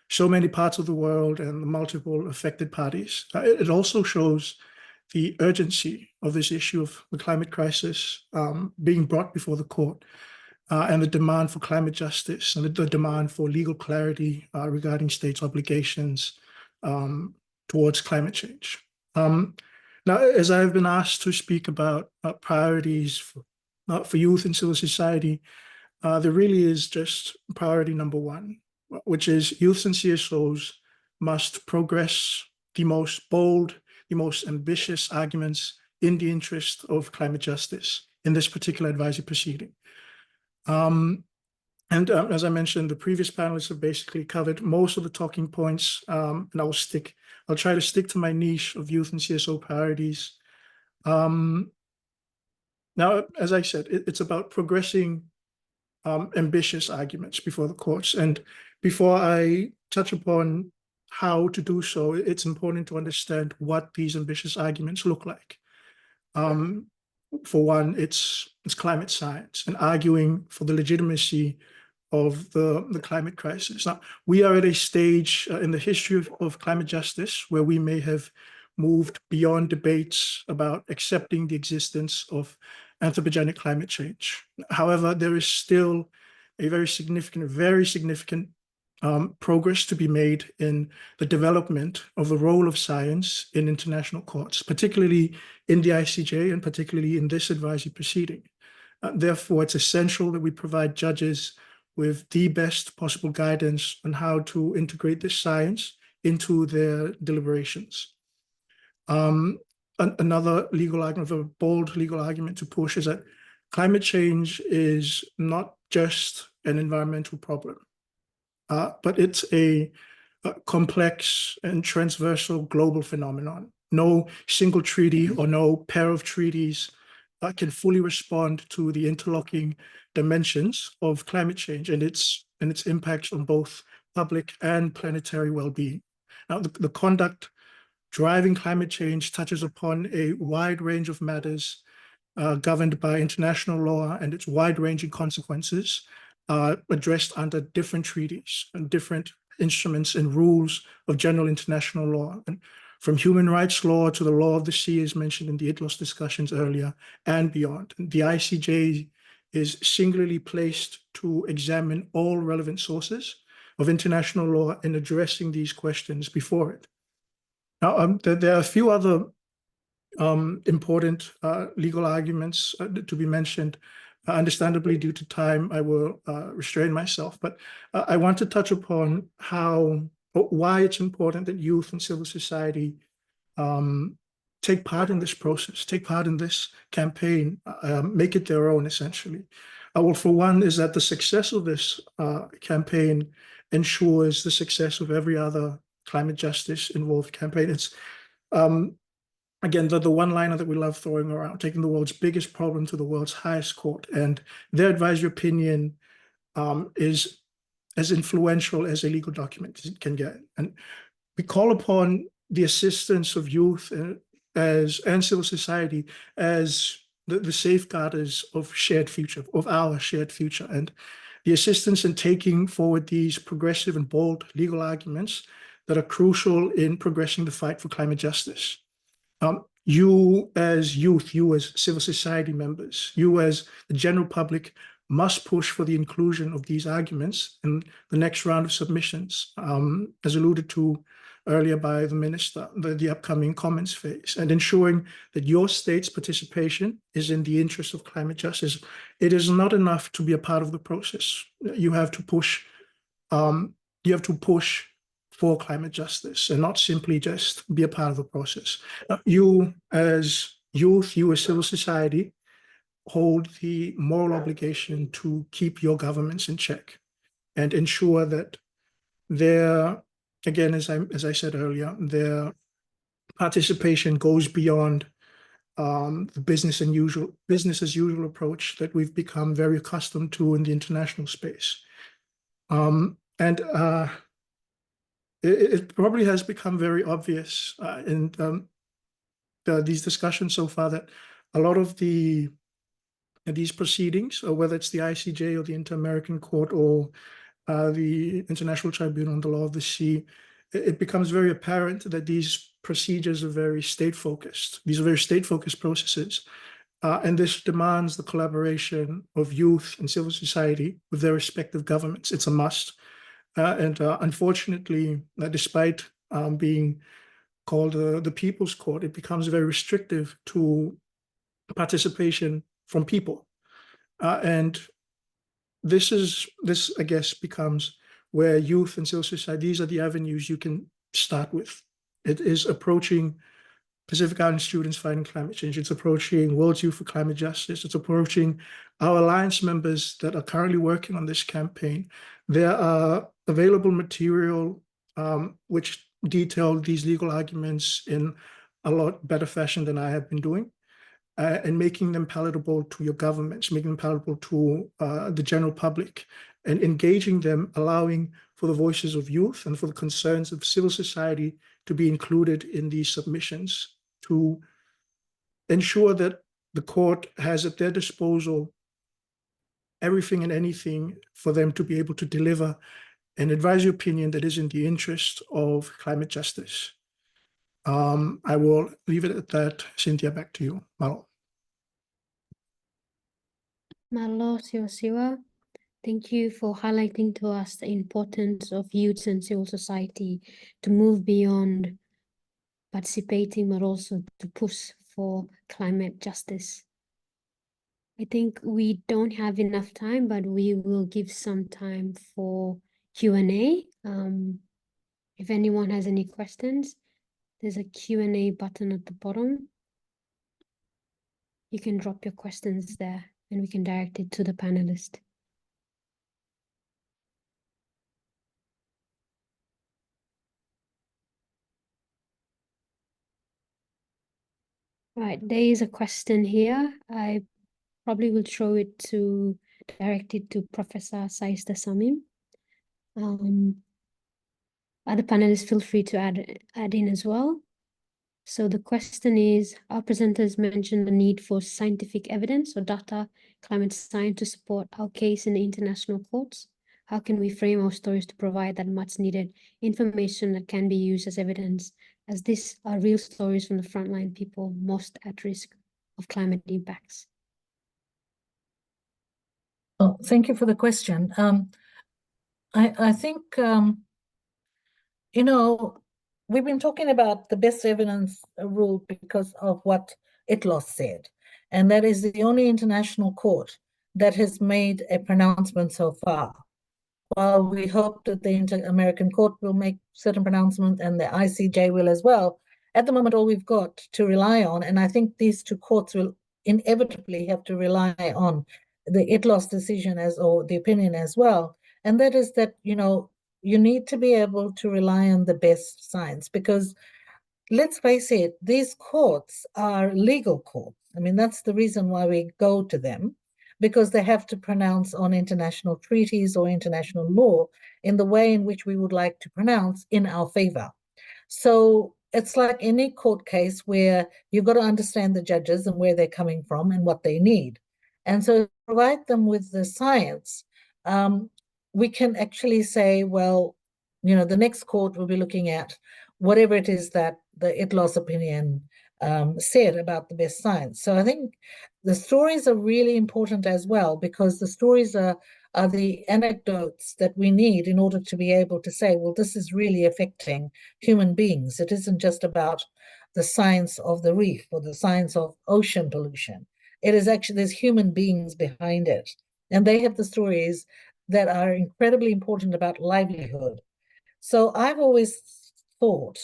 so many parts of the world and the multiple affected parties. It also shows the urgency of this issue of the climate crisis being brought before the court, and the demand for climate justice and the demand for legal clarity regarding states' obligations towards climate change. Now, as I've been asked to speak about priorities for youth and civil society, there really is just priority number one, which is youths and CSOs must progress the most bold, the most ambitious arguments in the interest of climate justice in this particular advisory proceeding. As I mentioned, the previous panelists have basically covered most of the talking points, and I'll try to stick to my niche of youth and CSO priorities. Now, as I said, it's about progressing ambitious arguments before the courts. And before I touch upon how to do so, it's important to understand what these ambitious arguments look like. For one, it's climate science and arguing for the legitimacy of the climate crisis. Now, we are at a stage in the history of climate justice where we may have moved beyond debates about accepting the existence of anthropogenic climate change. However, there is still a very significant progress to be made in the development of the role of science in international courts, particularly in the ICJ and particularly in this advisory proceeding. Therefore, it's essential that we provide judges with the best possible guidance on how to integrate this science into their deliberations. Another legal argument, a bold legal argument to push, is that climate change is not just an environmental problem, but it's a complex and transversal global phenomenon. No single treaty or no pair of treaties can fully respond to the interlocking dimensions of climate change and its impacts on both public and planetary well-being. Now, the conduct, driving climate change touches upon a wide range of matters governed by international law, and its wide-ranging consequences addressed under different treaties and different instruments and rules of general international law. And from human rights law to the law of the sea, as mentioned in the ITLOS discussions earlier, and beyond. And the ICJ is singularly placed to examine all relevant sources of international law in addressing these questions before it. Now, there are a few other important legal arguments to be mentioned. Understandably, due to time, I will restrain myself, but I want to touch upon why it's important that youth and civil society take part in this process, take part in this campaign, make it their own, essentially. Well, for one, is that the success of this campaign ensures the success of every other climate justice involved campaign. It's again, the one-liner that we love throwing around, taking the world's biggest problem to the world's highest court, and their advisory opinion is as influential as a legal document as it can get. And we call upon the assistance of youth and civil society as the safeguarders of shared future, of our shared future, and the assistance in taking forward these progressive and bold legal arguments that are crucial in progressing the fight for climate justice. You as youth, you as civil society members, you as the general public must push for the inclusion of these arguments in the next round of submissions, as alluded to earlier by the minister, the upcoming comments phase, and ensuring that your state's participation is in the interest of climate justice. It is not enough to be a part of the process. You have to push. For climate justice and not simply just be a part of the process. You as youth, you as civil society, hold the moral obligation to keep your governments in check and ensure that their, again, as I said earlier, their participation goes beyond the business as usual approach that we've become very accustomed to in the international space. It probably has become very obvious in these discussions so far that a lot of these proceedings, or whether it's the ICJ or the Inter-American Court or the International Tribunal on the Law of the Sea, it becomes very apparent that these procedures are very state-focused. These are very state-focused processes. And this demands the collaboration of youth and civil society with their respective governments. It's a must. Unfortunately, despite being called the People's Court, it becomes very restrictive to participation from people. And this, I guess, becomes where youth and civil society, these are the avenues you can start with. It is approaching Pacific Island students fighting climate change. It's approaching World Youth for Climate Justice. It's approaching our alliance members that are currently working on this campaign. There are available material which detail these legal arguments in a lot better fashion than I have been doing, and making them palatable to your governments, making them palatable to the general public, and engaging them, allowing for the voices of youth and for the concerns of civil society to be included in these submissions, to ensure that the court has at their disposal everything and anything for them to be able to deliver an advisory opinion that is in the interest of climate justice. I will leave it at that. Cynthia, back to you. Malo. Malo Siwa, thank you for highlighting to us the importance of youth and civil society to move beyond participating, but also to push for climate justice. I think we don't have enough time, but we will give some time for Q&A. If anyone has any questions, there's a Q&A button at the bottom. You can drop your questions there and we can direct it to the panelist. Right, there is a question here. I probably will direct it to Professor Saista Samim. Other panelists, feel free to add in as well. So the question is, our presenters mentioned the need for scientific evidence or data, climate science to support our case in the international courts. How can we frame our stories to provide that much needed information that can be used as evidence, as these are real stories from the frontline people most at risk of climate impacts? Oh, thank you for the question. I think, you know, we've been talking about the best evidence rule because of what ITLOS said, and that is the only international court that has made a pronouncement so far. While we hope that the Inter-American Court will make certain pronouncements and the ICJ will as well, at the moment all we've got to rely on, and I think these two courts will inevitably have to rely on the ITLOS decision or the opinion as well, and that is that, you know, you need to be able to rely on the best science, because let's face it, these courts are legal courts. I mean, that's the reason why we go to them, because they have to pronounce on international treaties or international law in the way in which we would like to pronounce in our favor. So it's like any court case where you've got to understand the judges and where they're coming from and what they need. And so provide them with the science. We can actually say, well, you know, the next court will be looking at whatever it is that the ITLOS opinion said about the best science. So I think the stories are really important as well, because the stories are the anecdotes that we need in order to be able to say, well, this is really affecting human beings. It isn't just about the science of the reef or the science of ocean pollution. It is actually, there's human beings behind it. And they have the stories that are incredibly important about livelihood. So I've always thought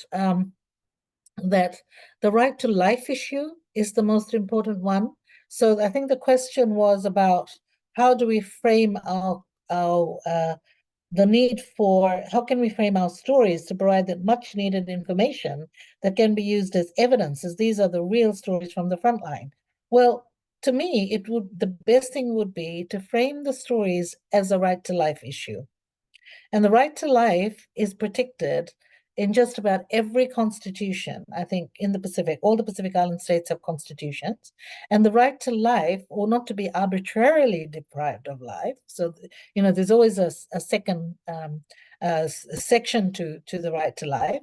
that the right to life issue is the most important one. So I think the question was about how do we frame the need for, how can we frame our stories to provide that much needed information that can be used as evidence, as these are the real stories from the front line. Well, to me, the best thing would be to frame the stories as a right to life issue. And the right to life is protected in just about every constitution, I think, in the Pacific. All the Pacific Island states have constitutions. And the right to life, or not to be arbitrarily deprived of life. So, you know, there's always a second section to the right to life.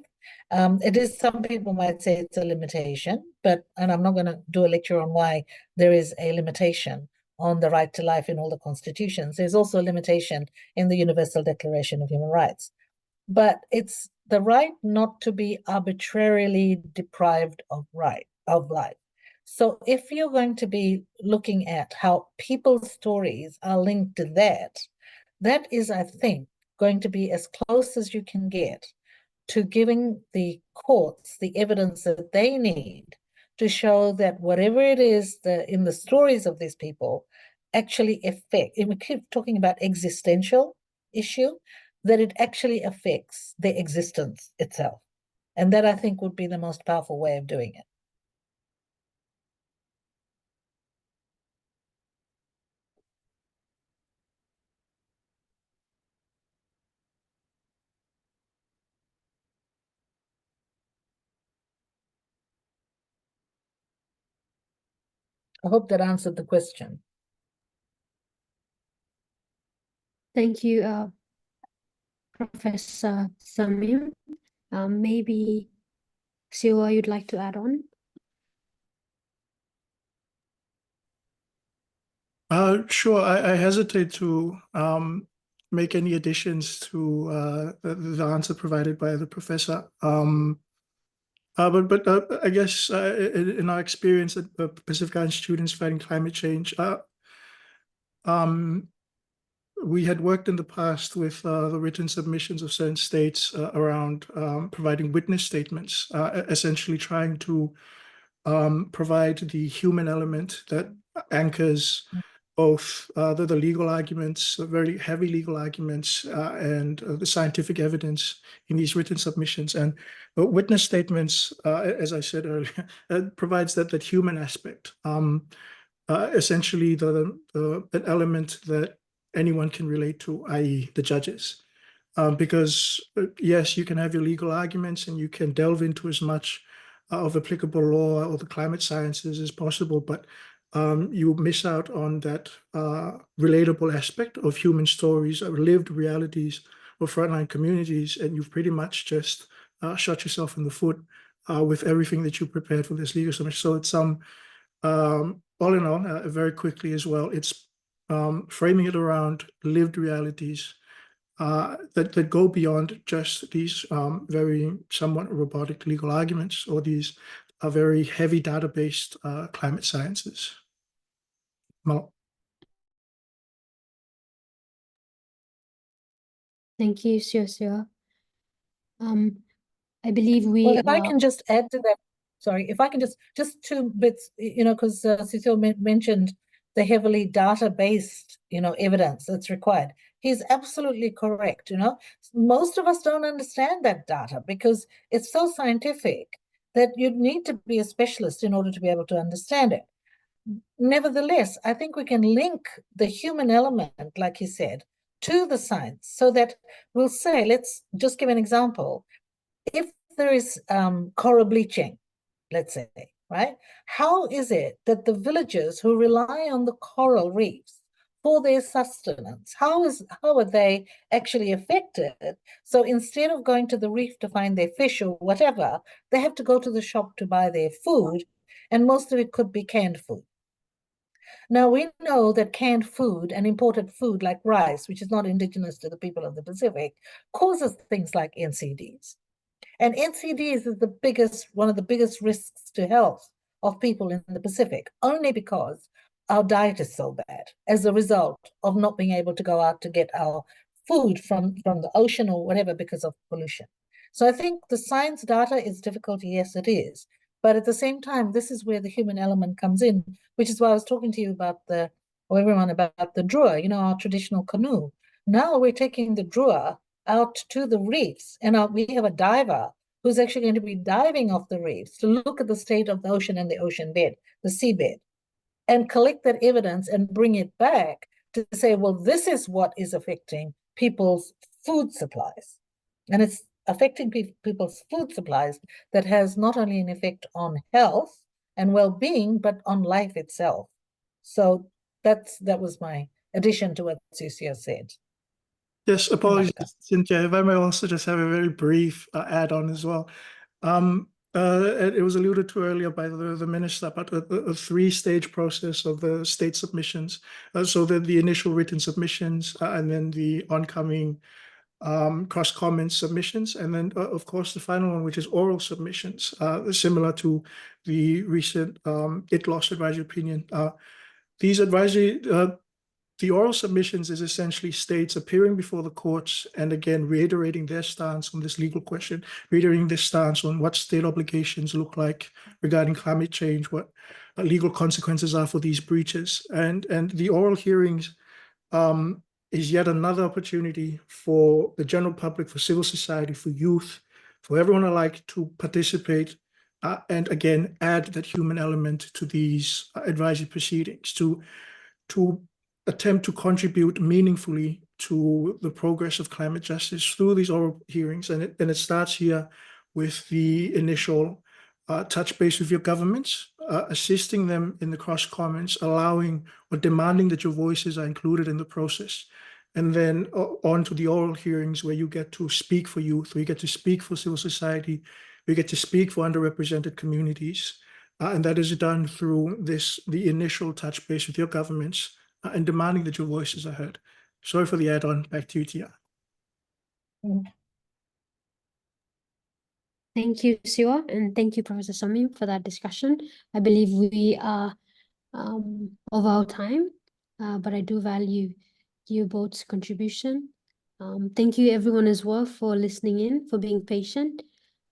It is, some people might say it's a limitation, and I'm not going to do a lecture on why there is a limitation on the right to life in all the constitutions. There's also a limitation in the Universal Declaration of Human Rights. But it's the right not to be arbitrarily deprived of life. So if you're going to be looking at how people's stories are linked to that, that is, I think, going to be as close as you can get to giving the courts the evidence that they need to show that whatever it is in the stories of these people actually affect, and we keep talking about existential issue, that it actually affects their existence itself. And that, I think, would be the most powerful way of doing it. I hope that answered the question. Thank you, Professor Samim. Maybe Siwa, you'd like to add on? Sure. I hesitate to make any additions to the answer provided by the professor. But I guess in our experience at Pacific Island Students Fighting Climate Change, we had worked in the past with the written submissions of certain states around providing witness statements, essentially trying to provide the human element that anchors both the legal arguments, the very heavy legal arguments, and the scientific evidence in these written submissions. And witness statements, as I said earlier, provides that human aspect, essentially an element that anyone can relate to, i.e. the judges. Because yes, you can have your legal arguments and you can delve into as much of applicable law or the climate sciences as possible, but you miss out on that relatable aspect of human stories, of lived realities of frontline communities, and you've pretty much just shot yourself in the foot with everything that you prepared for this legal summit. So it's all in all, very quickly as well, it's framing it around lived realities that go beyond just these very somewhat robotic legal arguments or these very heavy data-based climate sciences. Well, Thank you, Siwa. I believe we Well, if I can just add to that, sorry, if I can just 2 bits, because Cecile mentioned the heavily data-based, evidence that's required. He's absolutely correct. Most of us don't understand that data because it's so scientific that you'd need to be a specialist in order to be able to understand it. Nevertheless, I think we can link the human element, like he said, to the science so that we'll say, let's just give an example. If there is coral bleaching, let's say, right? How is it that the villagers who rely on the coral reefs for their sustenance, how are they actually affected? So instead of going to the reef to find their fish or whatever, they have to go to the shop to buy their food, and most of it could be canned food. Now, we know that canned food and imported food like rice, which is not indigenous to the people of the Pacific, causes things like NCDs. And NCDs is one of the biggest risks to health of people in the Pacific, only because our diet is so bad as a result of not being able to go out to get our food from the ocean or whatever because of pollution. So I think the science data is difficult, yes, it is. But at the same time, this is where the human element comes in, which is why I was talking to you about everyone about the drua, our traditional canoe. Now we're taking the drua out to the reefs, and we have a diver who's actually going to be diving off the reefs to look at the state of the ocean and the ocean bed, the seabed, and collect that evidence and bring it back to say, well, this is what is affecting people's food supplies. And it's affecting people's food supplies that has not only an effect on health and well-being, but on life itself. So that was my addition to what Cecile said. yes, apologies, Cynthia. If I may also just have a very brief add-on as well. It was alluded to earlier by the minister about a 3-stage process of the state submissions. So the initial written submissions and then the oncoming cross-comment submissions, and then of course the final one, which is oral submissions, similar to the recent ITLOS advisory opinion. These advisory the oral submissions is essentially states appearing before the courts and again reiterating their stance on this legal question, reiterating their stance on what state obligations look like regarding climate change, what legal consequences are for these breaches. And the oral hearings is yet another opportunity for the general public, for civil society, for youth, for everyone alike to participate and again add that human element to these advisory proceedings, to attempt to contribute meaningfully to the progress of climate justice through these oral hearings. And it starts here with the initial touch base with your governments, assisting them in the cross comments, allowing or demanding that your voices are included in the process. And then on to the oral hearings where you get to speak for youth, where you get to speak for civil society, where you get to speak for underrepresented communities. And that is done through the initial touch base with your governments, and demanding that your voices are heard. Sorry for the add-on. Back to you, Tia. Thank you, Siwa, and thank you, Professor Samim, for that discussion. I believe we are of our time, but I do value you both's contribution. Thank you, everyone, as well, for listening in, for being patient.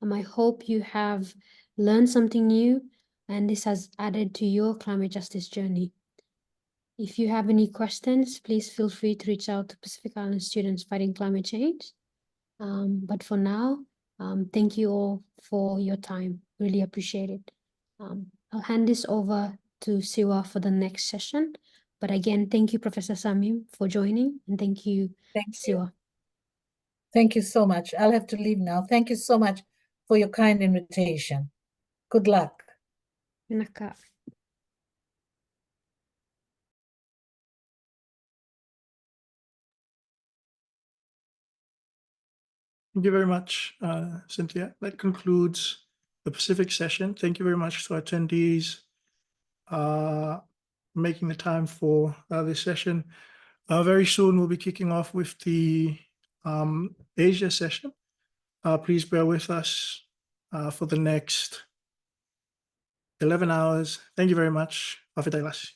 I hope you have learned something new, and this has added to your climate justice journey. If you have any questions, please feel free to reach out to Pacific Island students fighting climate change. But for now, thank you all for your time. Really appreciate it. I'll hand this over to Siwa for the next session. But again, thank you, Professor Samim, for joining, and thank you, Siwa. Thank you so much. I'll have to leave now. Thank you so much for your kind invitation. Good luck. Naka. Thank you very much, Cynthia. That concludes the Pacific session. Thank you very much to attendees making the time for this session. Very soon we'll be kicking off with the Asia session. Please bear with us for the next 11 hours. Thank you very much. Afetailas.